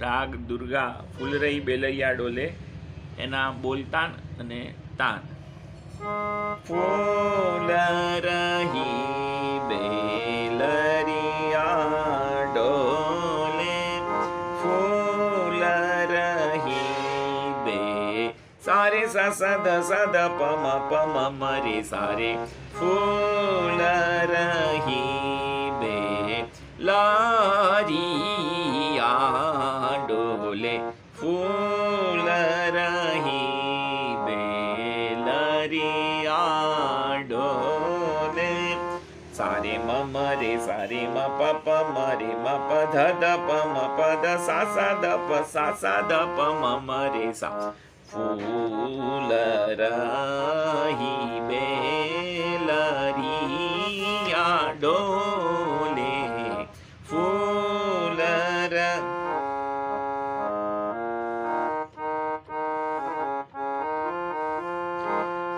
રાગ દુર્ગા ફૂલ રહી બેલૈયા ડોલે એના બોલતાન અને તાન. ફૂલ રહી બેલરિયા ડોલે ફૂલ રહી બે સારે સા સદ સદ પમ પમ મરે સારે ફૂલ રહી બે લારિયા ડોલે ફૂલ રહી બેલરિયા ડોલે સારે મમ રે સારે મ પ મરે મ પ ધ પ મ પ ધ સા દ પ પ મ રે સા ફૂલ રહી બેલરિયા ડોલે ફૂલ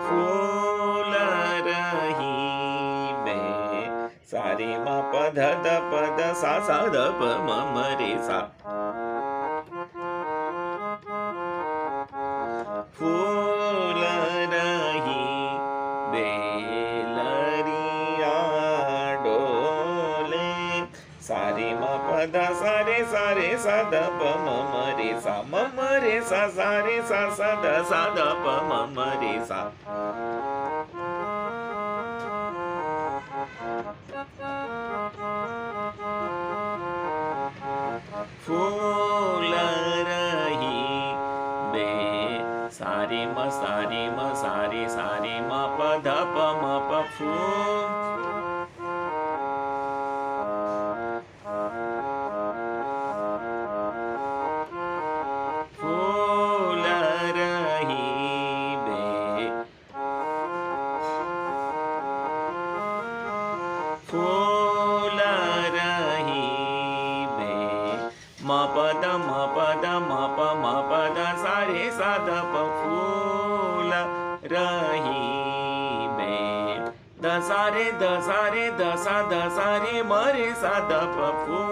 ફૂલ રહી બે સારે મ પ ધ પ ધ સા દ પ મ રે સા ફૂલ રહી બેલરિયા ડોલે સારે મ પધા સારે સારે સદ પ મમ રે સા મમ રે સા સારે સા સદ સદ પ મમ રે સા ફૂલ રહી બે સારે મ સારે મ સારે સારે મ પ ધ પ મ પ ફૂલ ફૂલ રહી બે ફૂલ રહી બે મ પદ મ પદ મ પ મ પદ સારે સાદ પ ફૂલ રહી બે દ સારે દ સારે દ સા દ સારે મ રે સા દ પ ફૂલ